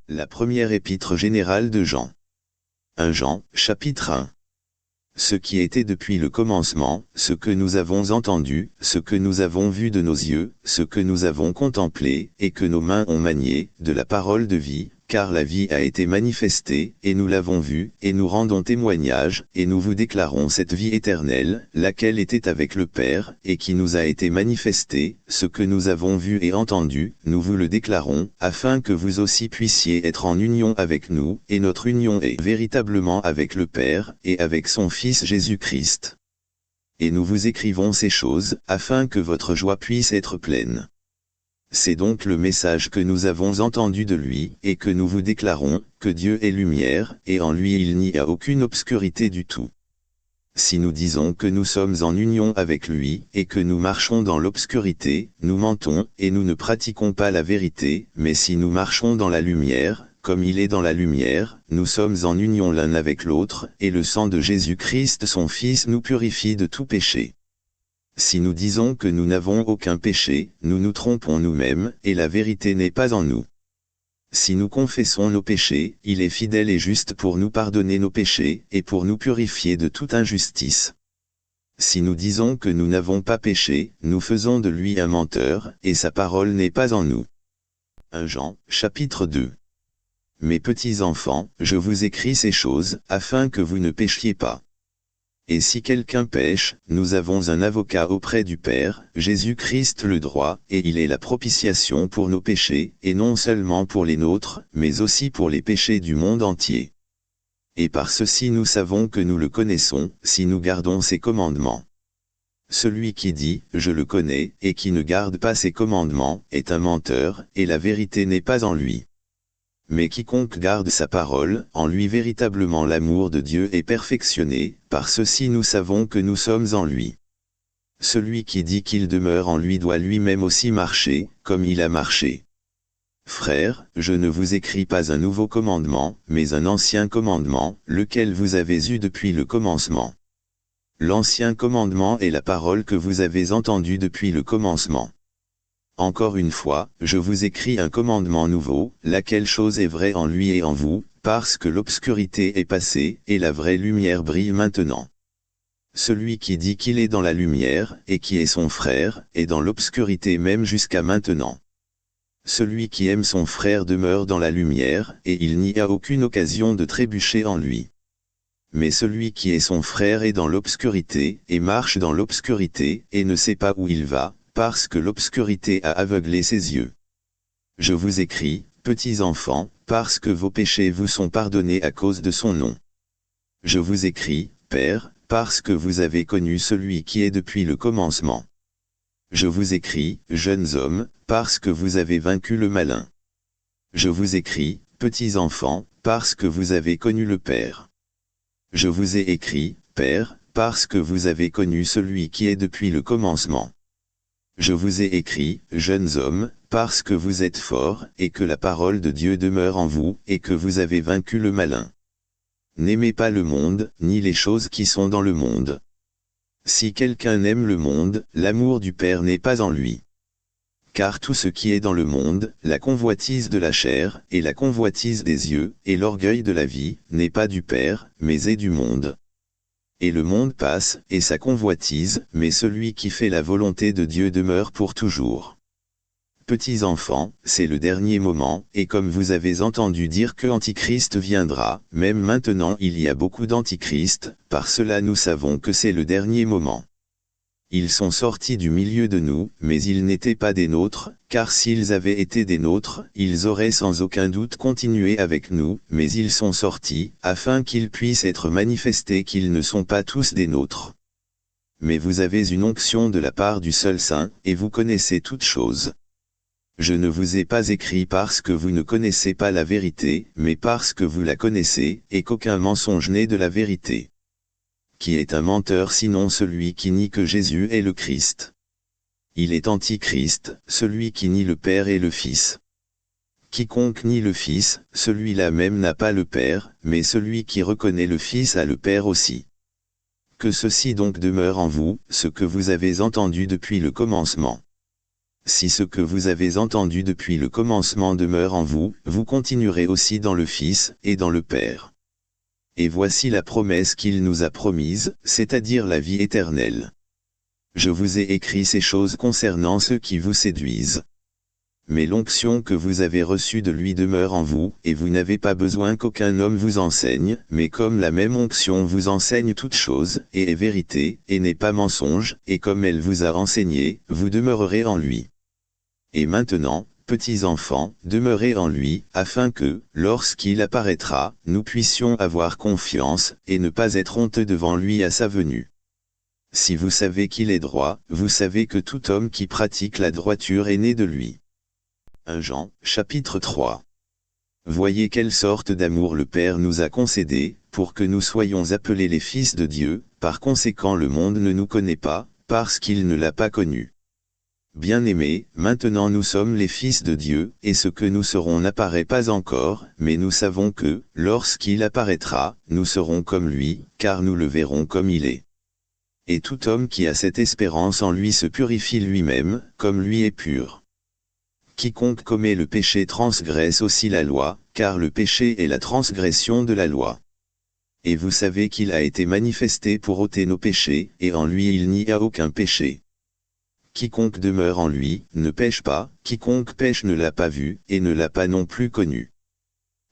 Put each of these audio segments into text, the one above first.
La première épître générale de Jean. 1 Jean, chapitre 1. Ce qui était depuis le commencement, ce que nous avons entendu, ce que nous avons vu de nos yeux, ce que nous avons contemplé, et que nos mains ont manié, de la parole de vie, car la vie a été manifestée, et nous l'avons vue, et nous rendons témoignage, et nous vous déclarons cette vie éternelle, laquelle était avec le Père, et qui nous a été manifestée, ce que nous avons vu et entendu, nous vous le déclarons, afin que vous aussi puissiez être en union avec nous, et notre union est véritablement avec le Père, et avec son Fils Jésus-Christ. Et nous vous écrivons ces choses, afin que votre joie puisse être pleine. C'est donc le message que nous avons entendu de lui, et que nous vous déclarons, que Dieu est lumière, et en lui il n'y a aucune obscurité du tout. Si nous disons que nous sommes en union avec lui, et que nous marchons dans l'obscurité, nous mentons, et nous ne pratiquons pas la vérité, mais si nous marchons dans la lumière, comme il est dans la lumière, nous sommes en union l'un avec l'autre, et le sang de Jésus-Christ son Fils nous purifie de tout péché. Si nous disons que nous n'avons aucun péché, nous nous trompons nous-mêmes, et la vérité n'est pas en nous. Si nous confessons nos péchés, il est fidèle et juste pour nous pardonner nos péchés, et pour nous purifier de toute injustice. Si nous disons que nous n'avons pas péché, nous faisons de lui un menteur, et sa parole n'est pas en nous. 1 Jean, chapitre 2. Mes petits enfants, je vous écris ces choses, afin que vous ne péchiez pas. Et si quelqu'un pêche, nous avons un avocat auprès du Père, Jésus-Christ le droit, et il est la propitiation pour nos péchés, et non seulement pour les nôtres, mais aussi pour les péchés du monde entier. Et par ceci nous savons que nous le connaissons, si nous gardons ses commandements. Celui qui dit « Je le connais » et qui ne garde pas ses commandements, est un menteur, et la vérité n'est pas en lui. Mais quiconque garde sa parole, en lui véritablement l'amour de Dieu est perfectionné, par ceci nous savons que nous sommes en lui. Celui qui dit qu'il demeure en lui doit lui-même aussi marcher, comme il a marché. Frères, je ne vous écris pas un nouveau commandement, mais un ancien commandement, lequel vous avez eu depuis le commencement. L'ancien commandement est la parole que vous avez entendue depuis le commencement. Encore une fois, je vous écris un commandement nouveau, laquelle chose est vraie en lui et en vous, parce que l'obscurité est passée, et la vraie lumière brille maintenant. Celui qui dit qu'il est dans la lumière, et qui est son frère, est dans l'obscurité même jusqu'à maintenant. Celui qui aime son frère demeure dans la lumière, et il n'y a aucune occasion de trébucher en lui. Mais celui qui est son frère est dans l'obscurité, et marche dans l'obscurité, et ne sait pas où il va, parce que l'obscurité a aveuglé ses yeux. Je vous écris, petits enfants, parce que vos péchés vous sont pardonnés à cause de son nom. Je vous écris, Père, parce que vous avez connu celui qui est depuis le commencement. Je vous écris, jeunes hommes, parce que vous avez vaincu le malin. Je vous écris, petits enfants, parce que vous avez connu le Père. Je vous ai écrit, Père, parce que vous avez connu celui qui est depuis le commencement. Je vous ai écrit, jeunes hommes, parce que vous êtes forts, et que la parole de Dieu demeure en vous, et que vous avez vaincu le malin. N'aimez pas le monde, ni les choses qui sont dans le monde. Si quelqu'un aime le monde, l'amour du Père n'est pas en lui. Car tout ce qui est dans le monde, la convoitise de la chair, et la convoitise des yeux, et l'orgueil de la vie, n'est pas du Père, mais est du monde. Et le monde passe, et sa convoitise, mais celui qui fait la volonté de Dieu demeure pour toujours. Petits enfants, c'est le dernier moment, et comme vous avez entendu dire que Antichrist viendra, même maintenant il y a beaucoup d'Antichrist, par cela nous savons que c'est le dernier moment. Ils sont sortis du milieu de nous, mais ils n'étaient pas des nôtres, car s'ils avaient été des nôtres, ils auraient sans aucun doute continué avec nous, mais ils sont sortis, afin qu'il puisse être manifesté qu'ils ne sont pas tous des nôtres. Mais vous avez une onction de la part du seul Saint, et vous connaissez toutes choses. Je ne vous ai pas écrit parce que vous ne connaissez pas la vérité, mais parce que vous la connaissez, et qu'aucun mensonge n'est de la vérité. Qui est un menteur sinon celui qui nie que Jésus est le Christ? Il est Antichrist, celui qui nie le Père et le Fils. Quiconque nie le Fils, celui-là même n'a pas le Père, mais celui qui reconnaît le Fils a le Père aussi. Que ceci donc demeure en vous, ce que vous avez entendu depuis le commencement. Si ce que vous avez entendu depuis le commencement demeure en vous, vous continuerez aussi dans le Fils, et dans le Père. Et voici la promesse qu'il nous a promise, c'est-à-dire la vie éternelle. Je vous ai écrit ces choses concernant ceux qui vous séduisent. Mais l'onction que vous avez reçue de lui demeure en vous, et vous n'avez pas besoin qu'aucun homme vous enseigne, mais comme la même onction vous enseigne toutes choses, et est vérité, et n'est pas mensonge, et comme elle vous a enseigné, vous demeurerez en lui. Et maintenant, petits enfants, demeurez en lui, afin que, lorsqu'il apparaîtra, nous puissions avoir confiance, et ne pas être honteux devant lui à sa venue. Si vous savez qu'il est droit, vous savez que tout homme qui pratique la droiture est né de lui. 1 Jean, chapitre 3. Voyez quelle sorte d'amour le Père nous a concédé, pour que nous soyons appelés les fils de Dieu, par conséquent le monde ne nous connaît pas, parce qu'il ne l'a pas connu. Bien-aimés, maintenant nous sommes les fils de Dieu, et ce que nous serons n'apparaît pas encore, mais nous savons que, lorsqu'il apparaîtra, nous serons comme lui, car nous le verrons comme il est. Et tout homme qui a cette espérance en lui se purifie lui-même, comme lui est pur. Quiconque commet le péché transgresse aussi la loi, car le péché est la transgression de la loi. Et vous savez qu'il a été manifesté pour ôter nos péchés, et en lui il n'y a aucun péché. Quiconque demeure en lui, ne pêche pas, quiconque pêche ne l'a pas vu, et ne l'a pas non plus connu.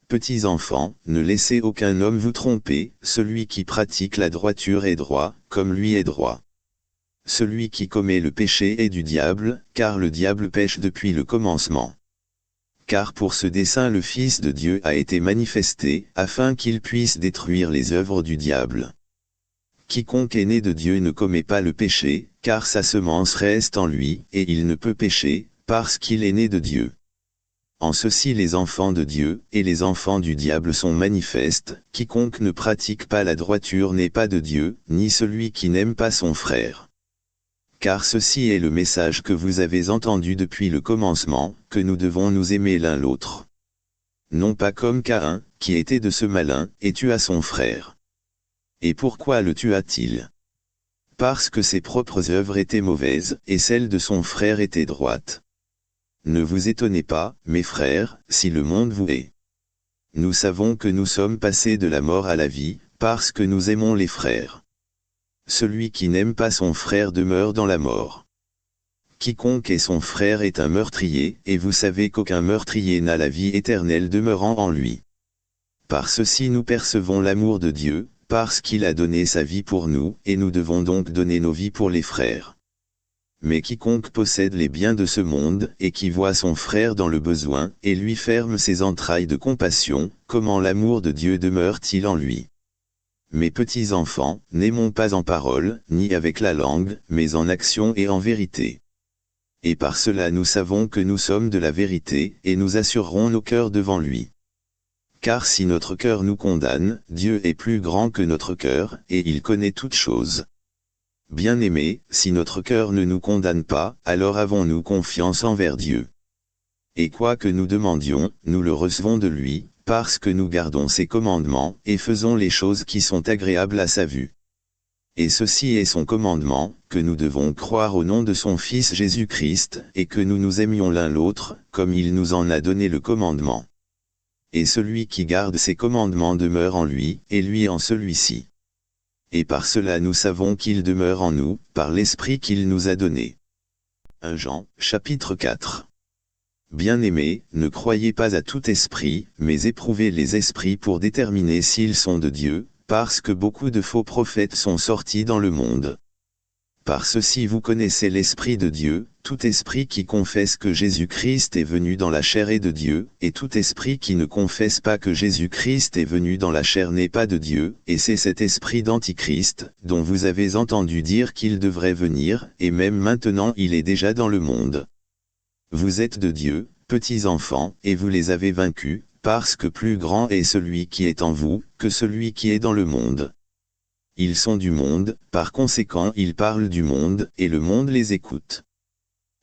Petits enfants, ne laissez aucun homme vous tromper, celui qui pratique la droiture est droit, comme lui est droit. Celui qui commet le péché est du diable, car le diable pêche depuis le commencement. Car pour ce dessein le Fils de Dieu a été manifesté, afin qu'il puisse détruire les œuvres du diable. Quiconque est né de Dieu ne commet pas le péché, car sa semence reste en lui, et il ne peut pécher, parce qu'il est né de Dieu. En ceci les enfants de Dieu, et les enfants du diable sont manifestes, quiconque ne pratique pas la droiture n'est pas de Dieu, ni celui qui n'aime pas son frère. Car ceci est le message que vous avez entendu depuis le commencement, que nous devons nous aimer l'un l'autre. Non pas comme Caïn, qui était de ce malin, et tua son frère. Et pourquoi le tua-t-il? Parce que ses propres œuvres étaient mauvaises, et celles de son frère étaient droites. Ne vous étonnez pas, mes frères, si le monde vous hait. Nous savons que nous sommes passés de la mort à la vie, parce que nous aimons les frères. Celui qui n'aime pas son frère demeure dans la mort. Quiconque est son frère est un meurtrier, et vous savez qu'aucun meurtrier n'a la vie éternelle demeurant en lui. Par ceci nous percevons l'amour de Dieu, parce qu'il a donné sa vie pour nous, et nous devons donc donner nos vies pour les frères. Mais quiconque possède les biens de ce monde, et qui voit son frère dans le besoin, et lui ferme ses entrailles de compassion, comment l'amour de Dieu demeure-t-il en lui? Mes petits enfants, n'aimons pas en parole, ni avec la langue, mais en action et en vérité. Et par cela nous savons que nous sommes de la vérité, et nous assurerons nos cœurs devant lui. Car si notre cœur nous condamne, Dieu est plus grand que notre cœur, et il connaît toutes choses. Bien-aimés, si notre cœur ne nous condamne pas, alors avons-nous confiance envers Dieu. Et quoi que nous demandions, nous le recevons de lui, parce que nous gardons ses commandements, et faisons les choses qui sont agréables à sa vue. Et ceci est son commandement, que nous devons croire au nom de son Fils Jésus-Christ, et que nous nous aimions l'un l'autre, comme il nous en a donné le commandement. Et celui qui garde ses commandements demeure en lui, et lui en celui-ci. Et par cela nous savons qu'il demeure en nous, par l'Esprit qu'il nous a donné. 1 Jean, chapitre 4. Bien-aimés, ne croyez pas à tout esprit, mais éprouvez les esprits pour déterminer s'ils sont de Dieu, parce que beaucoup de faux prophètes sont sortis dans le monde. Par ceci vous connaissez l'Esprit de Dieu, tout esprit qui confesse que Jésus-Christ est venu dans la chair est de Dieu, et tout esprit qui ne confesse pas que Jésus-Christ est venu dans la chair n'est pas de Dieu, et c'est cet esprit d'Antichrist, dont vous avez entendu dire qu'il devrait venir, et même maintenant il est déjà dans le monde. Vous êtes de Dieu, petits enfants, et vous les avez vaincus, parce que plus grand est celui qui est en vous, que celui qui est dans le monde. Ils sont du monde, par conséquent ils parlent du monde, et le monde les écoute.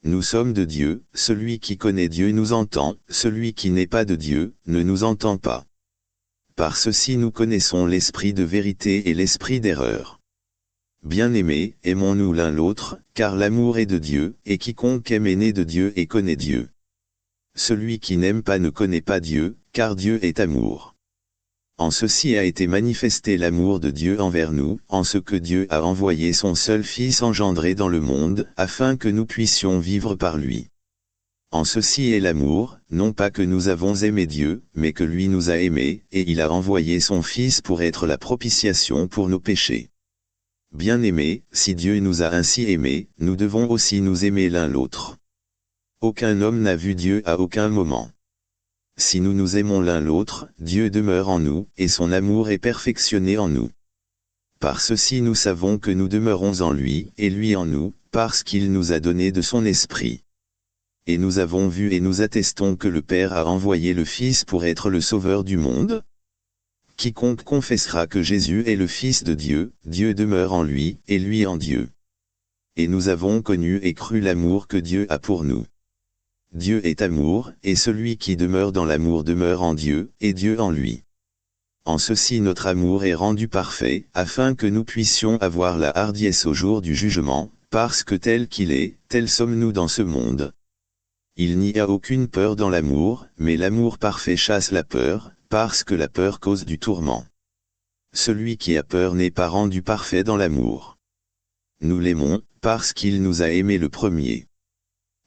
Nous sommes de Dieu, celui qui connaît Dieu nous entend, celui qui n'est pas de Dieu, ne nous entend pas. Par ceci nous connaissons l'esprit de vérité et l'esprit d'erreur. Bien-aimés, aimons-nous l'un l'autre, car l'amour est de Dieu, et quiconque aime est né de Dieu et connaît Dieu. Celui qui n'aime pas ne connaît pas Dieu, car Dieu est amour. En ceci a été manifesté l'amour de Dieu envers nous, en ce que Dieu a envoyé son seul Fils engendré dans le monde, afin que nous puissions vivre par lui. En ceci est l'amour, non pas que nous avons aimé Dieu, mais que lui nous a aimés, et il a envoyé son Fils pour être la propitiation pour nos péchés. Bien-aimés, si Dieu nous a ainsi aimés, nous devons aussi nous aimer l'un l'autre. Aucun homme n'a vu Dieu à aucun moment. Si nous nous aimons l'un l'autre, Dieu demeure en nous, et son amour est perfectionné en nous. Par ceci nous savons que nous demeurons en lui, et lui en nous, parce qu'il nous a donné de son esprit. Et nous avons vu et nous attestons que le Père a envoyé le Fils pour être le Sauveur du monde. Quiconque confessera que Jésus est le Fils de Dieu, Dieu demeure en lui, et lui en Dieu. Et nous avons connu et cru l'amour que Dieu a pour nous. Dieu est amour, et celui qui demeure dans l'amour demeure en Dieu, et Dieu en lui. En ceci notre amour est rendu parfait, afin que nous puissions avoir la hardiesse au jour du jugement, parce que tel qu'il est, tels sommes-nous dans ce monde. Il n'y a aucune peur dans l'amour, mais l'amour parfait chasse la peur, parce que la peur cause du tourment. Celui qui a peur n'est pas rendu parfait dans l'amour. Nous l'aimons, parce qu'il nous a aimés le premier.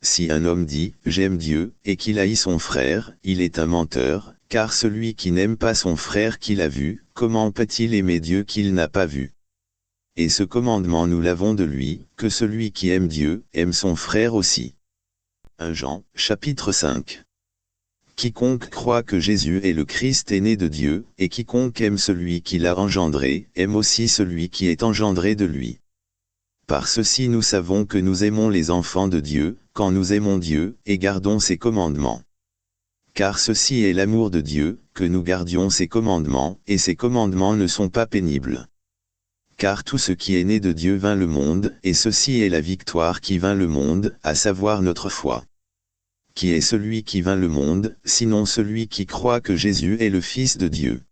Si un homme dit « j'aime Dieu » et qu'il haït son frère, il est un menteur, car celui qui n'aime pas son frère qu'il a vu, comment peut-il aimer Dieu qu'il n'a pas vu? Et ce commandement nous l'avons de lui, que celui qui aime Dieu, aime son frère aussi. 1 Jean, chapitre 5. Quiconque croit que Jésus est le Christ est né de Dieu, et quiconque aime celui qui l'a engendré, aime aussi celui qui est engendré de lui. Par ceci nous savons que nous aimons les enfants de Dieu, quand nous aimons Dieu, et gardons ses commandements. Car ceci est l'amour de Dieu, que nous gardions ses commandements, et ses commandements ne sont pas pénibles. Car tout ce qui est né de Dieu vint le monde, et ceci est la victoire qui vint le monde, à savoir notre foi. Qui est celui qui vint le monde, sinon celui qui croit que Jésus est le Fils de Dieu?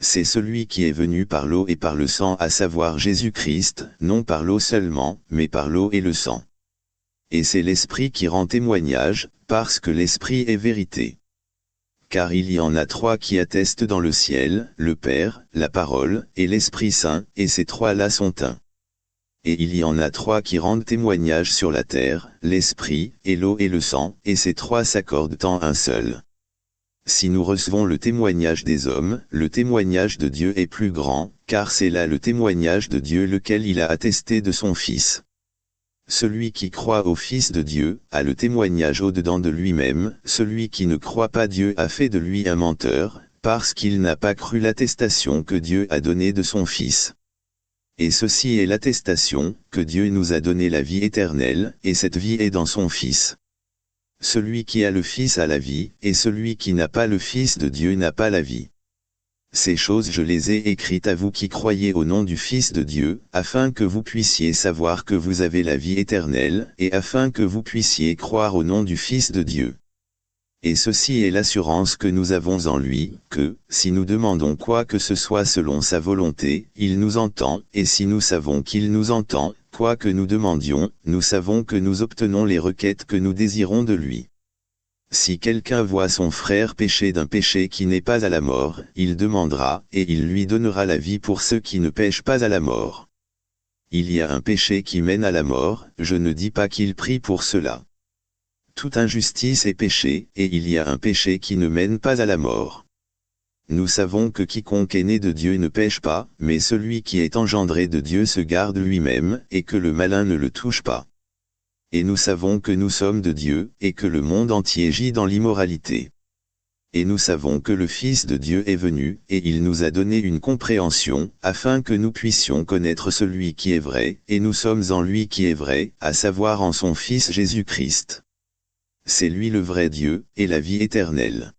C'est celui qui est venu par l'eau et par le sang, à savoir Jésus-Christ, non par l'eau seulement, mais par l'eau et le sang. Et c'est l'Esprit qui rend témoignage, parce que l'Esprit est vérité. Car il y en a trois qui attestent dans le ciel, le Père, la Parole, et l'Esprit Saint, et ces trois-là sont un. Et il y en a trois qui rendent témoignage sur la terre, l'Esprit, et l'eau et le sang, et ces trois s'accordent en un seul. Si nous recevons le témoignage des hommes, le témoignage de Dieu est plus grand, car c'est là le témoignage de Dieu lequel il a attesté de son Fils. Celui qui croit au Fils de Dieu, a le témoignage au-dedans de lui-même, celui qui ne croit pas Dieu a fait de lui un menteur, parce qu'il n'a pas cru l'attestation que Dieu a donnée de son Fils. Et ceci est l'attestation, que Dieu nous a donné la vie éternelle, et cette vie est dans son Fils. Celui qui a le Fils a la vie, et celui qui n'a pas le Fils de Dieu n'a pas la vie. Ces choses je les ai écrites à vous qui croyez au nom du Fils de Dieu, afin que vous puissiez savoir que vous avez la vie éternelle, et afin que vous puissiez croire au nom du Fils de Dieu. Et ceci est l'assurance que nous avons en lui, que, si nous demandons quoi que ce soit selon sa volonté, il nous entend, et si nous savons qu'il nous entend, quoi que nous demandions, nous savons que nous obtenons les requêtes que nous désirons de lui. Si quelqu'un voit son frère pécher d'un péché qui n'est pas à la mort, il demandera, et il lui donnera la vie pour ceux qui ne péchent pas à la mort. Il y a un péché qui mène à la mort, je ne dis pas qu'il prie pour cela. Toute injustice est péché, et il y a un péché qui ne mène pas à la mort. Nous savons que quiconque est né de Dieu ne pêche pas, mais celui qui est engendré de Dieu se garde lui-même, et que le malin ne le touche pas. Et nous savons que nous sommes de Dieu, et que le monde entier gît dans l'immoralité. Et nous savons que le Fils de Dieu est venu, et il nous a donné une compréhension, afin que nous puissions connaître celui qui est vrai, et nous sommes en lui qui est vrai, à savoir en son Fils Jésus-Christ. C'est lui le vrai Dieu, et la vie éternelle.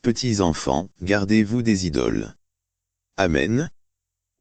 Petits enfants, gardez-vous des idoles. Amen.